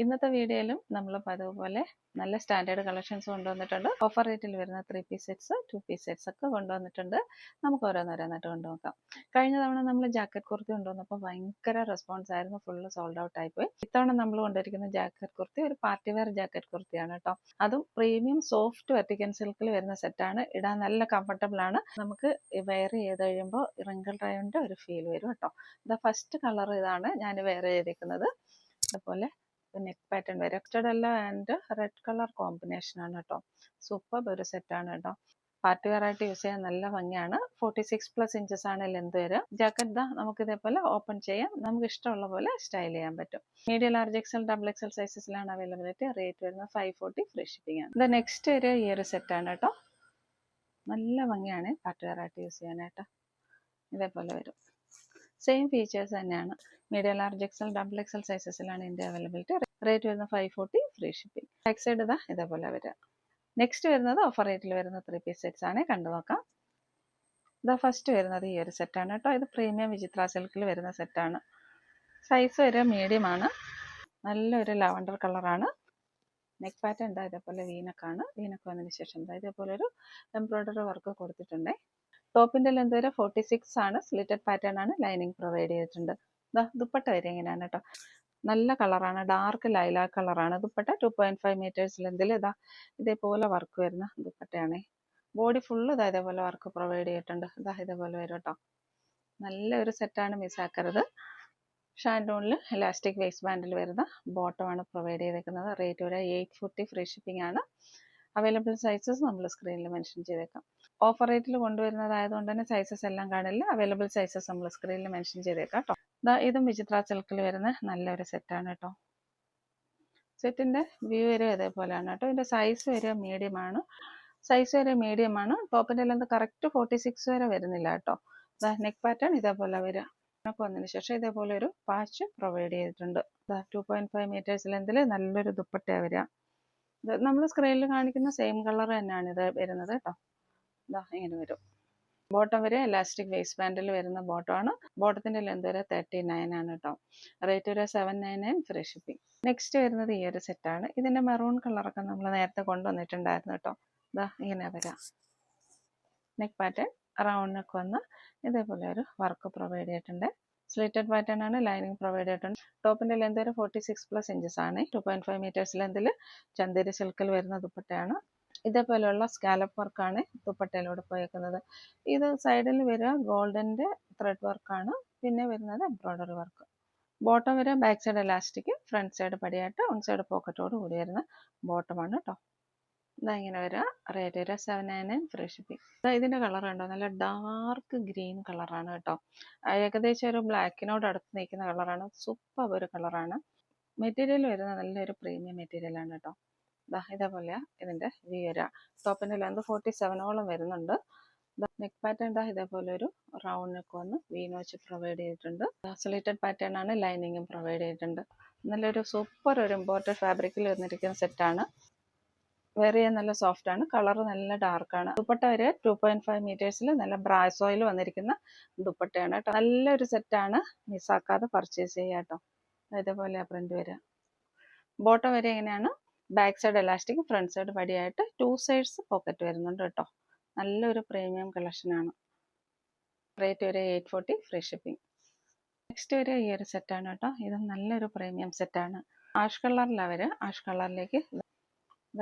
ഇന്നത്തെ വീഡിയോയിലും നമ്മൾ പതിവുപോലെ നല്ല സ്റ്റാൻഡേർഡ് കളക്ഷൻസ് കൊണ്ടുവന്നിട്ടുണ്ട്. ഓഫർ റേറ്റിൽ വരുന്ന 3 പീസ് സെറ്റ്സ് 2 പീസ് സെറ്റ്സ് ഒക്കെ കൊണ്ടുവന്നിട്ടുണ്ട്. നമുക്ക് ഓരോന്നോരോന്നായിട്ട് കൊണ്ടുനോക്കാം. കഴിഞ്ഞ തവണ നമ്മൾ ജാക്കറ്റ് കുർത്തി കൊണ്ടുവന്നപ്പോൾ ഭയങ്കര റെസ്പോൺസ് ആയിരുന്നു, ഫുള്ള് സോൾഡ് ഔട്ട് ആയിപ്പോയി. ഇത്തവണ നമ്മൾ കൊണ്ടുവരിക്കുന്ന ജാക്കറ്റ് കുർത്തി ഒരു പാർട്ടി വെയർ ജാക്കറ്റ് കുർത്തിയാണ് കേട്ടോ. അതും പ്രീമിയം സോഫ്റ്റ് വെർട്ടിക്കൻ സിൽക്കിൽ വരുന്ന സെറ്റാണ്. ഇടാൻ നല്ല കംഫർട്ടബിൾ ആണ്. നമുക്ക് വെയർ ചെയ്ത് കഴിയുമ്പോൾ റിങ്കിൾ ഡ്രൈവിൻ്റെ ഒരു ഫീൽ വരും കേട്ടോ. ഇത് ഫസ്റ്റ് കളർ ഇതാണ് ഞാൻ വെയർ ചെയ്തിരിക്കുന്നത്. അതുപോലെ നെക്ക് പാറ്റേൺ വരെ yellow and red colour combination ആണ് കേട്ടോ. സൂപ്പർ ഒരു സെറ്റാണ് കേട്ടോ. പാർട്ടി വെയർ ആയിട്ട് യൂസ് ചെയ്യാൻ നല്ല ഭംഗിയാണ്. 46+ ഇഞ്ചസ് ആണ് ലെന്ത് വരിക. ജാക്കറ്റ് നമുക്ക് ഇതേപോലെ ഓപ്പൺ ചെയ്യാം, നമുക്ക് ഇഷ്ടമുള്ള പോലെ സ്റ്റൈൽ ചെയ്യാൻ പറ്റും. Medium large XL double XL സൈസസിലാണ് അവൈലബിലിറ്റി. റേറ്റ് വരുന്നത് 540 ഫ്രീ ഷിപ്പിംഗ് ആണ്. ഇത് നെക്സ്റ്റ് ഒരു ഈ ഒരു സെറ്റാണ് കേട്ടോ. നല്ല ഭംഗിയാണ് പാർട്ടി വെയർ ആയിട്ട് യൂസ് ചെയ്യാനായിട്ട്. ഇതേപോലെ വരും. സെയിം ഫീച്ചേഴ്സ് തന്നെയാണ്. Medium large XL double XL സൈസസിലാണ് ഇതിൻ്റെ അവൈലബിലിറ്റി. റേറ്റ് വരുന്നത് 540 ഫ്രീ ഷിപ്പിംഗ്. ബാക്ക് സൈഡ് ഇതേപോലെ വരിക. നെക്സ്റ്റ് വരുന്നത് ഓഫർ റേറ്റിൽ വരുന്ന 3 പീസ് സെറ്റ്സ് ആണ്. കണ്ടു നോക്കാം. ഫസ്റ്റ് വരുന്നത് ഈ ഒരു സെറ്റാണ് കേട്ടോ. ഇത് പ്രീമിയം വിചിത്ര സിൽക്കിൽ വരുന്ന സെറ്റാണ്. സൈസ് ഒരു മീഡിയം ആണ്. നല്ലൊരു ലാവണ്ടർ കളറാണ്. നെക്ക് പാറ്റേൺ ഇതേപോലെ വീനക്കാണ്. വീനക്ക് വന്നതിന് ശേഷം ഇതേപോലെ ഒരു എംബ്രോയിഡറി വർക്ക് കൊടുത്തിട്ടുണ്ട്. ടോപ്പിന്റെ ലെന്ത് വരെ 46 ആണ്. സ്ലിറ്റഡ് പാറ്റേൺ ആണ്. ലൈനിങ് പ്രൊവൈഡ് ചെയ്തിട്ടുണ്ട്. ദുപ്പട്ട വരെ എങ്ങനെയാണ് കേട്ടോ. നല്ല കളറാണ്, ഡാർക്ക് ലൈലാക്ക് കളറാണ്. ദുപ്പട്ട 2.5 മീറ്റേഴ്സ് ലെന്തിൽ ഇതേപോലെ വർക്ക് വരുന്ന ദുപ്പട്ടയാണ്. ബോഡി ഫുള്ള് ഇതേപോലെ വർക്ക് പ്രൊവൈഡ് ചെയ്തിട്ടുണ്ട്. ഇതേപോലെ വരും കേട്ടോ. നല്ലൊരു സെറ്റാണ്, മിസ്സാക്കരുത്. ഷാൻഡോണിൽ ഇലാസ്റ്റിക് വേസ്റ്റ് ബാൻഡിൽ വരുന്ന ബോട്ടമാണ് പ്രൊവൈഡ് ചെയ്തേക്കുന്നത്. റേറ്റ് ഒരു 840 ഫ്രീ ഷിപ്പിംഗ് ആണ്. അവൈലബിൾ സൈസസ് നമ്മൾ സ്ക്രീനിൽ മെൻഷൻ ചെയ്തേക്കാം. ഓഫർ റേറ്റിൽ കൊണ്ടുവരുന്നതായതുകൊണ്ട് തന്നെ സൈസസ് എല്ലാം കാണില്ല. അവൈലബിൾ സൈസസ് നമ്മൾ സ്ക്രീനിൽ മെൻഷൻ ചെയ്തേക്കാം കേട്ടോ. ഇതും വിചിത്ര സിൽക്കിൽ വരുന്ന നല്ലൊരു സെറ്റാണ് കേട്ടോ. സെറ്റിന്റെ വ്യൂ വരെ അതേപോലെയാണ് കേട്ടോ. ഇതിന്റെ സൈസ് വരെ മീഡിയം ആണ്. ടോപ്പിന്റെ ലെന്ത് കറക്റ്റ് 46 വരെ വരുന്നില്ല കേട്ടോ. നെക്ക് പാറ്റേൺ ഇതേപോലെ വരിക. വന്നതിന് ശേഷം ഇതേപോലെ ഒരു പാച്ച് പ്രൊവൈഡ് ചെയ്തിട്ടുണ്ട്. 2.5 മീറ്റേഴ്സ് ലെന്തിൽ നല്ലൊരു ദുപ്പട്ട വരിക. നമ്മൾ സ്ക്രീനിൽ കാണിക്കുന്ന സെയിം കളർ തന്നെയാണ് ഇത് വരുന്നത് കേട്ടോ. ഇങ്ങനെ വരും. ബോട്ടം വരെ ഇലാസ്റ്റിക് വേസ്റ്റ് ബാൻഡിൽ വരുന്ന ബോട്ടമാണ്. ബോട്ടത്തിന്റെ ലെന്ത് വരെ 39 ആണ് കേട്ടോ. റേറ്റ് ഒരു 799 ഫ്രീ ഷിപ്പിംഗ്. നെക്സ്റ്റ് വരുന്നത് ഈ ഒരു സെറ്റാണ്. ഇതിന്റെ മെറൂൺ കളറൊക്കെ നമ്മൾ നേരത്തെ കൊണ്ടുവന്നിട്ടുണ്ടായിരുന്നു കേട്ടോ. ഇങ്ങനെ വരാം. നെക്ക് പാറ്റേൺ റൗണ്ട് നെക്ക് വന്ന് ഇതേപോലെ ഒരു വർക്ക് പ്രൊവൈഡ് ചെയ്തിട്ടുണ്ട്. സ്ലിറ്റഡ് പാറ്റേൺ ആണ്. ലൈനിങ് പ്രൊവൈഡ് ചെയ്തിട്ടുണ്ട്. ടോപ്പിന്റെ ലെന്ത് വരെ 46+ ഇഞ്ചസ് ആണ്. 2.5 മീറ്റേഴ്സ് ലെന്തിൽ ചന്ദേരി സിൽക്കിൽ വരുന്ന ദുപ്പട്ടയാണ്. ഇതേപോലെയുള്ള സ്കാലപ്പ് വർക്കാണ് ദുപ്പട്ടയിലൂടെ പോയേക്കുന്നത്. ഇത് സൈഡിൽ വരിക ഗോൾഡന്റെ ത്രെഡ് വർക്കാണ്. പിന്നെ വരുന്നത് എംബ്രോയിഡറി വർക്ക്. ബോട്ടം വരെ back side elastic, front side പടിയായിട്ട് ഓൺ സൈഡ് പോക്കറ്റോട് കൂടി വരുന്ന ബോട്ടമാണ് കേട്ടോ. ഇങ്ങനെ വരിക. റേറ്റ് വരിക 799 ഫ്രീ ഷിപ്പിംഗ്. ഇതിന്റെ കളർ ഉണ്ടോ, നല്ല ഡാർക്ക് ഗ്രീൻ കളറാണ് കേട്ടോ. ഏകദേശം ഒരു ബ്ലാക്കിനോട് അടുത്ത് നിൽക്കുന്ന കളറാണ്. സൂപ്പർ ഒരു കളറാണ്. മെറ്റീരിയൽ വരുന്നത് നല്ലൊരു പ്രീമിയം മെറ്റീരിയൽ ആണ് കേട്ടോ. ഇതേപോലെയാ ഇതിന്റെ വ്യൂ വരിക. ടോപ്പിന്റെ ലെന്ത് 47ഓളം വരുന്നുണ്ട്. നെക്ക് പാറ്റേൺ ഇതേപോലെ ഒരു റൗണ്ട് നെക്ക് വന്ന് വീനോച്ച് പ്രൊവൈഡ് ചെയ്തിട്ടുണ്ട്. സ്ലിറ്റഡ് പാറ്റേൺ ആണ്. ലൈനിങ്ങും പ്രൊവൈഡ് ചെയ്തിട്ടുണ്ട്. നല്ലൊരു സൂപ്പർ ഒരു ഇമ്പോർട്ടഡ് ഫാബ്രിക്കിൽ വന്നിരിക്കുന്ന സെറ്റാണ്. വെയർ ചെയ്യാൻ നല്ല സോഫ്റ്റ് ആണ്. കളർ നല്ല ഡാർക്കാണ്. ദുപ്പട്ട വരെ 2.5 മീറ്റേഴ്സിൽ നല്ല ബ്രാസോയിൽ വന്നിരിക്കുന്ന ദുപ്പട്ടയാണ് കേട്ടോ. നല്ലൊരു സെറ്റാണ്. മിസ്സാക്കാതെ പർച്ചേസ് ചെയ്യാം കേട്ടോ. ഇതേപോലെ പ്രിന്റ് വരിക. ബോട്ടം വരെ എങ്ങനെയാണ്, back side elastic, front side പടിയായിട്ട് 2 സൈഡ്സ് പോക്കറ്റ് വരുന്നുണ്ട് കേട്ടോ. നല്ലൊരു പ്രീമിയം കളക്ഷനാണ്. റേറ്റ് ഒരു 840 ഫ്രീ ഷിപ്പിംഗ്. നെക്സ്റ്റ് ഒരു ഈ ഒരു സെറ്റാണ് കേട്ടോ. ഇത് നല്ലൊരു പ്രീമിയം സെറ്റാണ്. ആഷ് കളറിലാണ് വരിക. ആഷ് കളറിലേക്ക്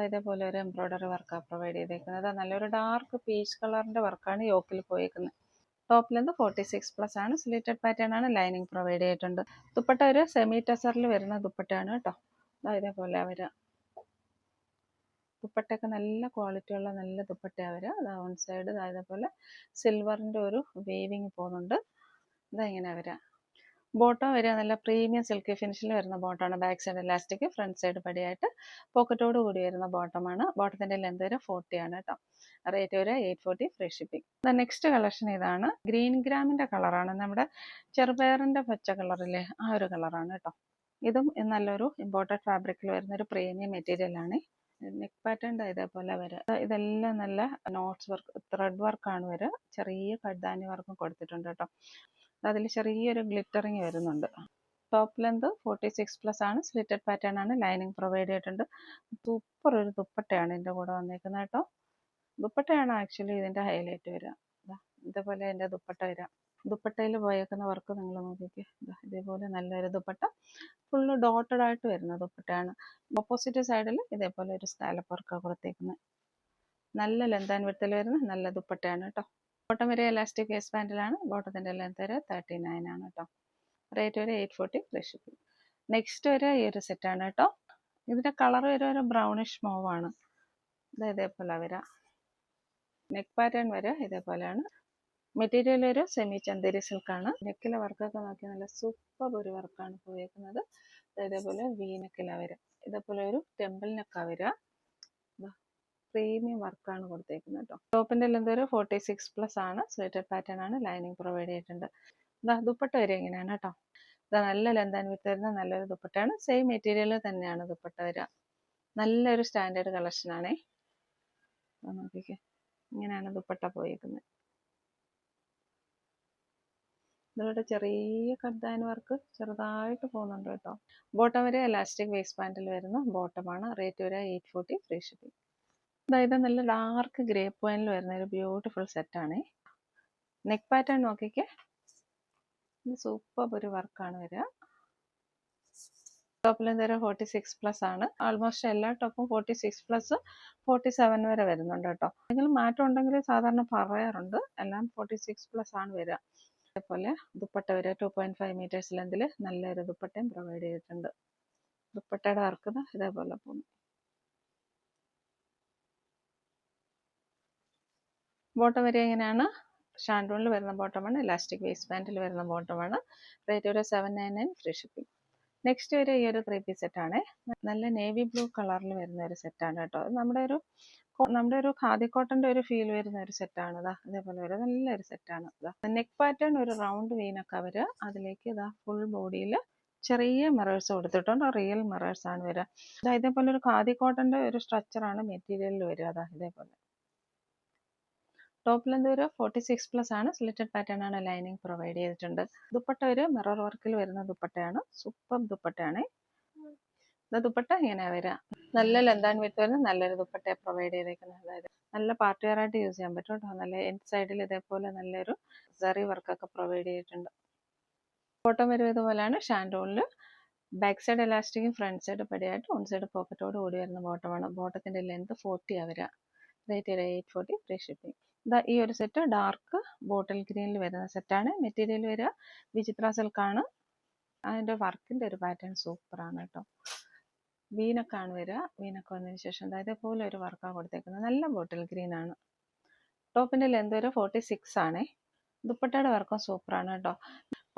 ഇതേപോലെ ഒരു എംബ്രോയിഡറി വർക്കാണ് പ്രൊവൈഡ് ചെയ്തേക്കുന്നത്. നല്ലൊരു ഡാർക്ക് പീച്ച് കളറിന്റെ വർക്കാണ് യോക്കിൽ പോയേക്കുന്നത്. ടോപ്പ് ലെന്ത് 46+ ആണ്. സ്ലിറ്റഡ് പാറ്റേൺ ആണ്. ലൈനിങ് പ്രൊവൈഡ് ചെയ്തിട്ടുണ്ട്. ദുപ്പട്ട ഒരു സെമി ടസറിൽ വരുന്ന ദുപ്പട്ടയാണ് കേട്ടോ. ഇതേപോലെ വരിക. ദുപ്പട്ടയൊക്കെ നല്ല ക്വാളിറ്റിയുള്ള നല്ല ദുപ്പട്ടയാണ് വരിക. ഓൺ സൈഡ് ഇതേപോലെ സിൽവറിന്റെ ഒരു വേവിങ് പോകുന്നുണ്ട്. ഇങ്ങനെ വരിക. ബോട്ടം വരിക നല്ല പ്രീമിയം സിൽക്കി ഫിനിഷിൽ വരുന്ന ബോട്ടമാണ്. Back side elastic, front side പടിയായിട്ട് പോക്കറ്റോട് കൂടി വരുന്ന ബോട്ടമാണ്. ബോട്ടത്തിന്റെ ലെന്ത് വരെ 40 ആണ് കേട്ടോ. റേറ്റ് ഒരു 840 ഫ്രീ ഷിപ്പിംഗ്. നെക്സ്റ്റ് കളക്ഷൻ ഇതാണ്. ഗ്രീൻ ഗ്രാമിന്റെ കളറാണ്. നമ്മുടെ ചെറുപയറിന്റെ പച്ച കളറില്ലേ, ആ ഒരു കളറാണ് കേട്ടോ. ഇതും നല്ലൊരു ഇമ്പോർട്ടഡ് ഫാബ്രിക്കിൽ വരുന്ന ഒരു പ്രീമിയം മെറ്റീരിയൽ ആണ്. നെക്ക് പാറ്റേൺ ഇതേപോലെ വരിക. ഇതെല്ലാം നല്ല നോട്ട്സ് വർക്ക്, ത്രെഡ് വർക്കാണ് വരിക. ചെറിയ കഡ്ദാനി വർക്കും കൊടുത്തിട്ടുണ്ട് കേട്ടോ. അതിൽ ചെറിയൊരു ഗ്ലിറ്ററിങ് വരുന്നുണ്ട്. ടോപ്പ് ലെന്ത് 46+ ആണ്, സ്ലിറ്റഡ് പാറ്റേൺ ആണ്, ലൈനിങ് പ്രൊവൈഡ് ചെയ്തിട്ടുണ്ട്. സൂപ്പർ ഒരു ദുപ്പട്ടയാണ് ഇതിൻ്റെ കൂടെ വന്നേക്കുന്നത് കേട്ടോ. ദുപ്പട്ടയാണ് ആക്ച്വലി ഇതിൻ്റെ ഹൈലൈറ്റ് വരിക. ഇതേപോലെ അതിൻ്റെ ദുപ്പട്ട വരിക. ദുപ്പട്ടയിൽ പോയേക്കുന്ന വർക്ക് നിങ്ങൾ നോക്കിക്കേ. ഇതേപോലെ നല്ലൊരു ദുപ്പട്ട, ഫുള്ള് ഡോട്ടഡ് ആയിട്ട് വരുന്ന ദുപ്പട്ടയാണ്. ഓപ്പോസിറ്റ് സൈഡിൽ ഇതേപോലെ ഒരു സ്കാലപ്പ് വർക്കാണ് കൊടുത്തേക്കുന്നത്. നല്ല ലെന്ത് ആൻഡ് വിഡ്ത്തിൽ വരുന്ന നല്ല ദുപ്പട്ടയാണ് കേട്ടോ. ബോട്ടം വരെ എലാസ്റ്റിക് വേസ്റ്റ് ബാൻഡിലാണ്. ബോട്ടത്തിൻ്റെ ലെന്ത് വരെ 39 ആണ് കേട്ടോ. റേറ്റ് വരെ 840 ഫ്രീ ഷിപ്പിംഗ്. നെക്സ്റ്റ് വരെ ഈ ഒരു സെറ്റാണ് കേട്ടോ. ഇതിൻ്റെ കളർ വരെ ഒരു ബ്രൗണിഷ് മോവാണ്. ഇതേപോലെ വരാം. നെക്ക് പാറ്റേൺ വരെ ഇതേപോലെയാണ്. മെറ്റീരിയൽ ഒരു സെമി ചന്ദേരി സിൽക്കാണ്. നെക്കിലെ വർക്കൊക്കെ നോക്കി നല്ല സൂപ്പർ ഒരു വർക്കാണ് പോയേക്കുന്നത്. ഇതേപോലെ വി നെക്കില വരിക. ഇതേപോലെ ഒരു ടെമ്പിൾ നെക്കാ വരിക. പ്രീമിയം വർക്കാണ് കൊടുത്തേക്കുന്നത് കേട്ടോ. ടോപ്പിൻ്റെ ലെന്ത് ഒരു 46+ ആണ്, സ്ലിറ്റഡ് പാറ്റേൺ ആണ്, ലൈനിങ് പ്രൊവൈഡ് ചെയ്തിട്ടുണ്ട്. ദുപ്പട്ട വരെ ഇങ്ങനെയാണ് കേട്ടോ. നല്ല ലെന്ത് ആൻഡ് വിഡ്ത്ത് വരുന്ന നല്ലൊരു ദുപ്പട്ടയാണ്. സെയിം മെറ്റീരിയൽ തന്നെയാണ് ദുപ്പട്ട വരിക. നല്ലൊരു സ്റ്റാൻഡേർഡ് കളക്ഷനാണേ. നോക്കിക്കേ, ഇങ്ങനെയാണ് ദുപ്പട്ട പോയിരിക്കുന്നത്. ഇതിലൂടെ ചെറിയ കർദാൻ വർക്ക് ചെറുതായിട്ട് പോകുന്നുണ്ട് കേട്ടോ. ബോട്ടം വരെ എലാസ്റ്റിക് വേസ്റ്റ് ബാൻഡിൽ വരുന്ന ബോട്ടമാണ്. റേറ്റ് വരെ 840 ഫ്രീ ഷിപ്പിംഗ്. അതായത് നല്ല ഡാർക്ക് ഗ്രേ പോയിന്റിൽ വരുന്ന ഒരു ബ്യൂട്ടിഫുൾ സെറ്റാണേ. നെക്ക് പാറ്റേൺ നോക്കിക്കേ, ഇത് സൂപ്പർ ഒരു വർക്കാണ് വരിക. ടോപ്പിൽ എന്തേരം 46+ ആണ്. ആൾമോസ്റ്റ് എല്ലാ ടോപ്പും 46+, 47 വരെ വരുന്നുണ്ട് കേട്ടോ. എന്തെങ്കിലും മാറ്റം ഉണ്ടെങ്കിൽ സാധാരണ പറയാറുണ്ട്. എല്ലാം 46+ ആണ് വരിക. അതേപോലെ ദുപ്പട്ട വരെ 2.5 മീറ്റേഴ്സ് ലെന്തിൽ നല്ലൊരു ദുപ്പട്ടയും പ്രൊവൈഡ് ചെയ്തിട്ടുണ്ട്. ദുപ്പട്ടയുടെ വർക്ക് ഇതേപോലെ പോകുന്നു. ബോട്ടം വരെ ഇങ്ങനെയാണ്. ഷാൻഡൂണിൽ വരുന്ന ബോട്ടമാണ്, ഇലാസ്റ്റിക് വേസ്റ്റ് ബാൻഡിൽ വരുന്ന ബോട്ടമാണ്. റേറ്റ് ഒരു 799 ഫ്രീ ഷിപ്പിംഗ്. നെക്സ്റ്റ് വരെ ഈ ഒരു 3 പീസ് സെറ്റാണ്. നല്ല നേവി ബ്ലൂ കളറിൽ വരുന്ന ഒരു സെറ്റാണ് കേട്ടോ. നമ്മുടെ ഒരു ഖാദി കോട്ടന്റെ ഒരു ഫീൽ വരുന്ന ഒരു സെറ്റാണ്. അതേപോലെ വരെ നല്ലൊരു സെറ്റാണ്. നെക്ക് പാറ്റേൺ ഒരു റൗണ്ട് വീനൊക്കെ വരിക. അതിലേക്ക് ഫുൾ ബോഡിയിൽ ചെറിയ മിറേഴ്സ് കൊടുത്തിട്ടുണ്ട്. റിയൽ മിറേഴ്സ് ആണ് വരിക. ഇതേപോലെ ഒരു ഖാദി കോട്ടന്റെ ഒരു സ്ട്രക്ചറാണ് മെറ്റീരിയലിൽ വരിക. ഇതേപോലെ ടോപ്പ് ലെന്ത് ഒരു 46+ ആണ്, സ്ലിറ്റഡ് പാറ്റേൺ ആണ്, ലൈനിങ് പ്രൊവൈഡ് ചെയ്തിട്ടുണ്ട്. ദുപ്പട്ട ഒരു മിറർ വർക്കിൽ വരുന്ന ദുപ്പട്ടയാണ്. സൂപ്പർ ദുപ്പട്ടയാണ്. ദുപ്പട്ട ഇങ്ങനെ വരിക. നല്ല ലെന്ത് ആൻഡ് വിഡ്ത്ത് വരുന്ന നല്ലൊരു ദുപ്പട്ടയെ പ്രൊവൈഡ് ചെയ്തേക്കുന്നത്. അതായത് നല്ല പാർട്ടി വെയർ ആയിട്ട് യൂസ് ചെയ്യാൻ പറ്റും കേട്ടോ. നല്ല എൻഡ് സൈഡിൽ ഇതേപോലെ നല്ലൊരു സെറി വർക്കൊക്കെ പ്രൊവൈഡ് ചെയ്തിട്ടുണ്ട്. ബോട്ടം വരും ഇതുപോലെയാണ്. ഷാൻഡൂണിൽ ബാക്ക് സൈഡ് എലാസ്റ്റിക്കും ഫ്രണ്ട് സൈഡ് പടിയായിട്ട് ഓൺ സൈഡ് പോക്കറ്റോട് കൂടി വരുന്ന ബോട്ടമാണ്. ബോട്ടത്തിന്റെ ലെന്ത് 40 വരിക. Rate 840 free shipping. ഈ ഒരു സെറ്റ് ഡാർക്ക് ബോട്ടിൽ ഗ്രീനിൽ വരുന്ന സെറ്റാണ്. മെറ്റീരിയൽ വരിക വിചിത്ര സിൽക്കാണ്. അതിൻ്റെ വർക്കിൻ്റെ ഒരു പാറ്റേൺ സൂപ്പറാണ് കേട്ടോ. വീനക്കാണ് വരിക. വീനക്ക് വന്നതിന് ശേഷം ഇതേപോലെ ഒരു വർക്കാണ് കൊടുത്തേക്കുന്നത്. നല്ല ബോട്ടിൽ ഗ്രീൻ ആണ്. ടോപ്പിൻ്റെ ലെന്ത് വരെ 46 ആണേ. ദുപ്പട്ടയുടെ വർക്കും സൂപ്പറാണ് കേട്ടോ.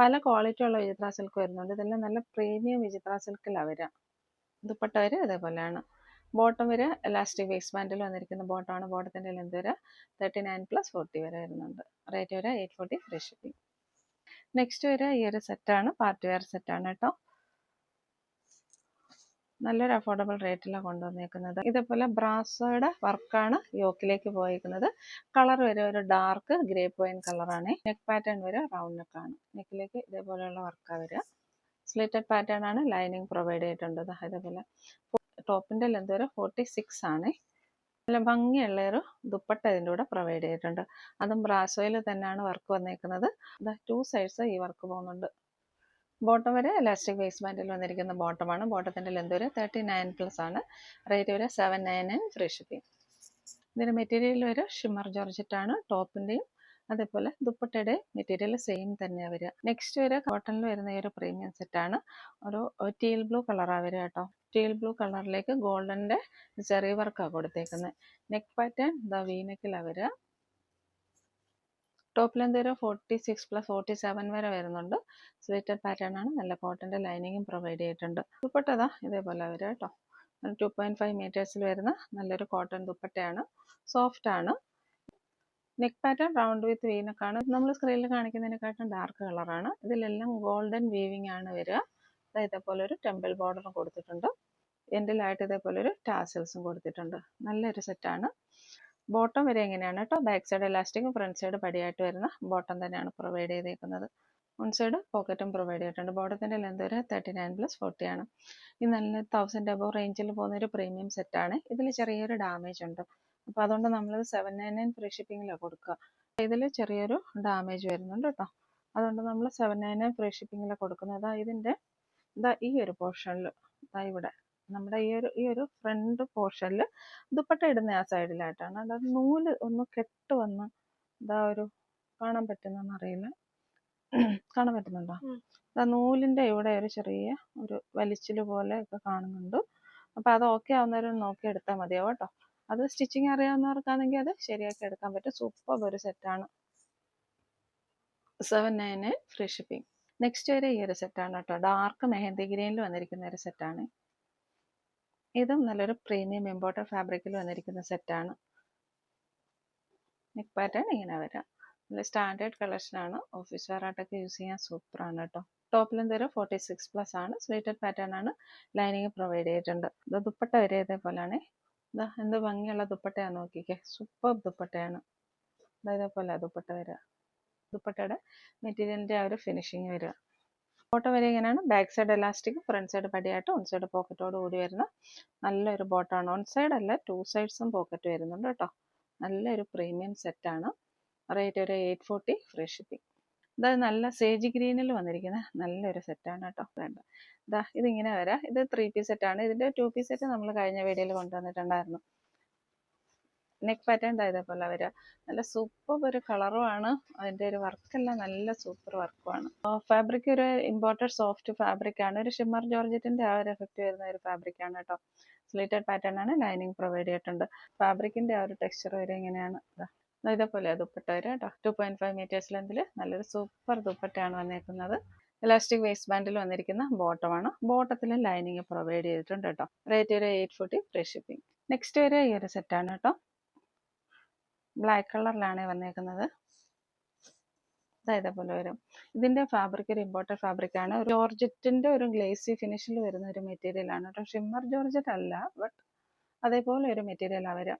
പല ക്വാളിറ്റി ഉള്ള വിചിത്ര സിൽക്ക് വരുന്നുണ്ട്. ഇതെല്ലാം നല്ല പ്രീമിയം വിചിത്ര സിൽക്കിലാണ് വരിക. ദുപ്പട്ട വരെ ഇതേപോലെയാണ്. ബോട്ടം വരെ എലാസ്റ്റിക് വേസ്റ്റ് ബാൻഡിൽ വന്നിരിക്കുന്ന ബോട്ടമാണ്. ബോട്ടത്തിൻ്റെ ലെന്ത് വരെ 39 + 40 വരെ വരുന്നുണ്ട്. റേറ്റ് വരെ 840 ഫ്രീ ഷിപ്പിംഗ്. നെക്സ്റ്റ് വരെ ഈ ഒരു സെറ്റാണ്. പാർട്ടി വെയർ സെറ്റാണ് കേട്ടോ. നല്ലൊരു അഫോർഡബിൾ റേറ്റിലാണ് കൊണ്ടുവന്നേക്കുന്നത്. ഇതേപോലെ ബ്രാസോയുടെ വർക്കാണ് യോക്കിലേക്ക് പോയിരിക്കുന്നത്. കളർ വരെ ഒരു ഡാർക്ക് ഗ്രേ പോയിന്റ് കളറാണ്. നെക്ക് പാറ്റേൺ വരെ റൗണ്ട് നെക്കാണ്. നെക്കിലേക്ക് ഇതേപോലെയുള്ള വർക്കാണ് വരിക. സ്ലിറ്റഡ് പാറ്റേൺ ആണ്, ലൈനിങ് പ്രൊവൈഡ് ചെയ്തിട്ടുണ്ട്. ഇതേപോലെ ടോപ്പിന്റെ ലെന്ത് വരെ 46 ആണ്. നല്ല ഭംഗിയുള്ള ഒരു ദുപ്പട്ട ഇതിൻ്റെ കൂടെ പ്രൊവൈഡ് ചെയ്തിട്ടുണ്ട്. അതും ബ്രാസോയിൽ തന്നെയാണ് വർക്ക് വന്നേക്കുന്നത്. 2 സൈഡ്സ് ഈ വർക്ക് പോകുന്നുണ്ട്. ബോട്ടം വരെ എലാസ്റ്റിക് വേസ്റ്റ് ബാൻഡിൽ വന്നിരിക്കുന്ന ബോട്ടമാണ്. ബോട്ടത്തിന്റെ ലെന്ത് വരെ 39+ ആണ്. റേറ്റ് വരെ 799 ഫ്രീ ഷിപ്പിംഗ്. ഇതിന്റെ മെറ്റീരിയൽ വരെ ഷിമ്മർ ജോർജറ്റാണ്. ടോപ്പിന്റെയും അതേപോലെ ദുപ്പട്ടയുടെ മെറ്റീരിയൽ സെയിം തന്നെയാണ് വരിക. നെക്സ്റ്റ് വരെ കോട്ടണിൽ വരുന്ന ഒരു പ്രീമിയം സെറ്റാണ്. ഒരു ടീൽ ബ്ലൂ കളറാണ് വരിക കേട്ടോ. ടീൽ ബ്ലൂ കളറിലേക്ക് ഗോൾഡന്റെ ചെറിയ വർക്കാണ് കൊടുത്തേക്കുന്നത്. നെക്ക് പാറ്റേൺ വീനെക്കിലാണ് വരിക. ടോപ്പ് ലെന്ത് വരെ 46 + 47 വരെ വരുന്നുണ്ട്. സ്ലിറ്റഡ് പാറ്റേൺ ആണ്. നല്ല കോട്ടന്റെ ലൈനിങ്ങും പ്രൊവൈഡ് ചെയ്തിട്ടുണ്ട്. ദുപ്പട്ട ഇതേപോലെ വരിക കേട്ടോ. 2.5 മീറ്റേഴ്സിൽ വരുന്ന നല്ലൊരു കോട്ടൺ ദുപ്പട്ടയാണ്. സോഫ്റ്റ് ആണ്. നെക്ക് പാറ്റേൺ റൗണ്ട് വിത്ത് വീനക്കാണ്. നമ്മൾ സ്ക്രീനിൽ കാണിക്കുന്നതിനെക്കാട്ടും ഡാർക്ക് കളറാണ്. ഇതിലെല്ലാം ഗോൾഡൻ വീവിംഗ് ആണ് വരിക. ഇതേപോലെ ഒരു ടെമ്പിൾ ബോർഡർ കൊടുത്തിട്ടുണ്ട്. എൻഡിലായിട്ട് ഇതേപോലെ ഒരു ടാസൽസും കൊടുത്തിട്ടുണ്ട്. നല്ലൊരു സെറ്റാണ്. ബോട്ടം വരെ എങ്ങനെയാണ് കേട്ടോ. ബാക്ക് സൈഡ് എലാസ്റ്റിക്കും ഫ്രണ്ട് സൈഡ് പടിയായിട്ട് വരുന്ന ബോട്ടം തന്നെയാണ് പ്രൊവൈഡ് ചെയ്തേക്കുന്നത്. വൺ സൈഡ് പോക്കറ്റും പ്രൊവൈഡ് ചെയ്തിട്ടുണ്ട്. ബോട്ടത്തിൻ്റെ ലെന്ത് വരെ 39+40 ആണ്. ഇത് നല്ല 1000 എബോവ് റേഞ്ചിൽ പോകുന്ന ഒരു പ്രീമിയം സെറ്റാണ്. ഇതിൽ ചെറിയൊരു ഡാമേജ് ഉണ്ട്, അപ്പോൾ അതുകൊണ്ട് നമ്മൾ 799 ഫ്രീ ഷിപ്പിങ്ങിലാണ് കൊടുക്കുക. ഇതിൽ ചെറിയൊരു ഡാമേജ് വരുന്നുണ്ട് കേട്ടോ, അതുകൊണ്ട് നമ്മൾ 799 ഫ്രീ ഷിപ്പിങ്ങിലാണ് കൊടുക്കുന്നത്. ഇതിൻ്റെ ഈ ഒരു പോർഷനിൽ ഇവിടെ നമ്മുടെ ഈ ഒരു ഫ്രണ്ട് പോർഷനിൽ ദുപ്പട്ട ഇടുന്ന ആ സൈഡിലായിട്ടാണ്. അല്ലാതെ നൂല് ഒന്ന് കെട്ട് വന്ന് ഒരു കാണാൻ പറ്റുന്നറിയില്ല, കാണാൻ പറ്റുന്നുണ്ടോ? നൂലിൻ്റെ ഇവിടെ ഒരു ചെറിയ ഒരു വലിച്ചില് പോലെ ഒക്കെ കാണുന്നുണ്ട്. അപ്പോൾ അത് ഓക്കെ ആവുന്നവരും നോക്കി എടുത്താൽ മതിയാവും കേട്ടോ. അത് സ്റ്റിച്ചിങ് അറിയാവുന്നവർക്കാണെങ്കിൽ അത് ശരിയാക്കി എടുക്കാൻ പറ്റും. സൂപ്പർ ഒരു സെറ്റാണ്. 799 ഫ്രീ ഷിപ്പിംഗ്. നെക്സ്റ്റ് വരെ ഈ ഒരു സെറ്റാണ് കേട്ടോ. ഡാർക്ക് മെഹന്തി ഗ്രീനിൽ വന്നിരിക്കുന്ന ഒരു സെറ്റാണ്. ഇതും നല്ലൊരു പ്രീമിയം ഇമ്പോർട്ടഡ് ഫാബ്രിക്കിൽ വന്നിരിക്കുന്ന സെറ്റാണ്. നെക്ക് പാറ്റേൺ ഇങ്ങനെ വരാം. നല്ല സ്റ്റാൻഡേർഡ് കളക്ഷനാണ്. ഓഫീസ് വെയറായിട്ടൊക്കെ യൂസ് ചെയ്യാൻ സൂപ്പറാണ് കേട്ടോ. ടോപ്പ് ലെന്ത് വരെ 46+ ആണ്. സ്ലീറ്റഡ് പാറ്റേൺ ആണ്. ലൈനിങ് പ്രൊവൈഡ് ചെയ്തിട്ടുണ്ട്. ഇത് ദുപ്പട്ട വരെ ഇതേപോലെയാണ്. എന്ത് ഭംഗിയുള്ള ദുപ്പട്ടയാണ് നോക്കിക്കേ, സൂപ്പർ ദുപ്പട്ടയാണ്. ഇതേപോലെ ദുപ്പട്ട വരിക. ദുപ്പട്ടയുടെ മെറ്റീരിയലിൻ്റെ ആ ഒരു ഫിനിഷിങ് വരിക. ബോട്ടം വരെ ഇങ്ങനെയാണ്. Back side elastic, front side പടിയായിട്ട്, ഓൺ സൈഡ് പോക്കറ്റോട് കൂടി വരുന്ന നല്ലൊരു ബോട്ടമാണ്. ഓൺ സൈഡ് അല്ല, 2 സൈഡ്സും പോക്കറ്റ് വരുന്നുണ്ട് കേട്ടോ. നല്ലൊരു പ്രീമിയം സെറ്റാണ്. റേറ്റ് ഒരു 840 ഫ്രീ ഷിപ്പിംഗ്. നല്ല സേജ് ഗ്രീനിൽ വന്നിരിക്കുന്ന നല്ലൊരു സെറ്റാണ് കേട്ടോ. വേണ്ട ഇതിങ്ങനെ വരാം. ഇത് 3 പീസ് സെറ്റാണ്. ഇതിൻ്റെ 2 പീസ് സെറ്റ് നമ്മൾ കഴിഞ്ഞ വീഡിയോയിൽ കൊണ്ടുവന്നിട്ടുണ്ടായിരുന്നു. നെക്ക് പാറ്റേൺ ഇതേപോലെ വരിക. നല്ല സൂപ്പർ ഒരു കളറുമാണ്. അതിൻ്റെ ഒരു വർക്കെല്ലാം നല്ല സൂപ്പർ വർക്കുമാണ്. ഫാബ്രിക് ഒരു ഇമ്പോർട്ടഡ് സോഫ്റ്റ് ഫാബ്രിക് ആണ്. ഒരു ഷിമ്മർ ജോർജറ്റിൻ്റെ ആ ഒരു എഫക്റ്റ് വരുന്ന ഒരു ഫാബ്രിക് ആണ് കേട്ടോ. സ്ലീറ്റഡ് പാറ്റേൺ ആണ്. ലൈനിങ് പ്രൊവൈഡ് ചെയ്തിട്ടുണ്ട്. ഫാബ്രിക്കിൻ്റെ ആ ഒരു ടെക്സ്ചർ വരെ ഇങ്ങനെയാണ്. ഇതേപോലെ ദുപ്പട്ട വരെ കേട്ടോ. 2.5 മീറ്റേഴ്സ് ലെന്തിൽ നല്ലൊരു സൂപ്പർ ദുപ്പട്ടയാണ് വന്നേക്കുന്നത്. ഇലാസ്റ്റിക് വേസ്റ്റ് ബാൻഡിൽ വന്നിരിക്കുന്ന ബോട്ടമാണ്. ബോട്ടത്തിൽ ലൈനിങ് പ്രൊവൈഡ് ചെയ്തിട്ടുണ്ട് കേട്ടോ. റേറ്റ് ഒരു 840 ഫ്രീ ഷിപ്പിംഗ്. നെക്സ്റ്റ് വരെ ഈ ഒരു സെറ്റാണ് കേട്ടോ. ബ്ലാക്ക് കളറിലാണ് വന്നേക്കുന്നത്. ഇതേപോലെ വരും. ഇതിൻ്റെ ഫാബ്രിക് ഒരു ഇമ്പോർട്ടഡ് ഫാബ്രിക് ആണ്. ജോർജറ്റിൻ്റെ ഒരു ഗ്ലേസി ഫിനിഷിൽ വരുന്ന ഒരു മെറ്റീരിയൽ ആണ് കേട്ടോ. ഷിമ്മർ ജോർജറ്റ് അല്ല, ബട്ട് അതേപോലെ ഒരു മെറ്റീരിയലാണ് വരിക.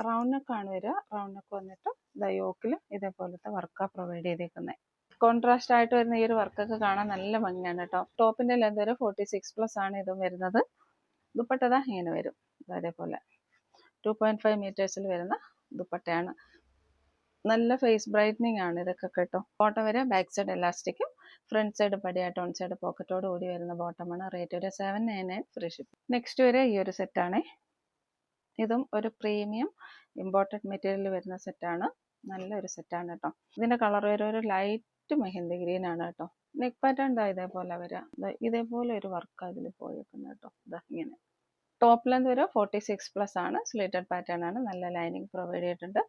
റൗണ്ട് നെക്കാണ് വരിക. റൗണ്ട് നെക്ക് വന്നിട്ട് യോക്കിൽ ഇതേപോലത്തെ വർക്കാണ് പ്രൊവൈഡ് ചെയ്തേക്കുന്നത്. കോൺട്രാസ്റ്റ് ആയിട്ട് വരുന്ന ഈ ഒരു വർക്കൊക്കെ കാണാൻ നല്ല ഭംഗിയാണ് കേട്ടോ. ടോപ്പിൻ്റെ ലെന്ത് വരെ 46+ ആണ് ഇതും വരുന്നത്. ദുപ്പട്ട ഇങ്ങനെ വരും. അതേപോലെ 2.5 മീറ്റേഴ്സിൽ വരുന്ന ദുപ്പട്ടയാണ്. നല്ല ഫേസ് ബ്രൈറ്റനിങ് ആണ് ഇതൊക്കെ കേട്ടോ. ബോട്ടം വരെ ബാക്ക് സൈഡ് എലാസ്റ്റിക്കും, ഫ്രണ്ട് സൈഡ് പടിയായിട്ട്, ഓൺ സൈഡ് പോക്കറ്റോട് കൂടി വരുന്ന ബോട്ടമാണ്. റേറ്റ് ഒരു 799 ഫ്രീ ഷിപ്പിംഗ്. നെക്സ്റ്റ് വരെ ഈ ഒരു സെറ്റാണ്. ഇതും ഒരു പ്രീമിയം ഇമ്പോർട്ടഡ് മെറ്റീരിയൽ വരുന്ന സെറ്റാണ്. നല്ലൊരു സെറ്റാണ് കേട്ടോ. ഇതിൻ്റെ കളർ വരെ ഒരു ലൈറ്റ് മെഹന്തി ഗ്രീൻ ആണ് കേട്ടോ. നെക്ക് പാറ്റേൺ ഇതേപോലെ വരാം. ഇതേപോലെ ഒരു വർക്ക് അതിൽ പോയേക്കുന്നത് കേട്ടോ. ഇങ്ങനെ ടോപ്പ് ലെന്ത് വരെ 46+ ആണ്. സ്ലീറ്റഡ് പാറ്റേൺ ആണ്. നല്ല ലൈനിങ് പ്രൊവൈഡ് ചെയ്തിട്ടുണ്ട്.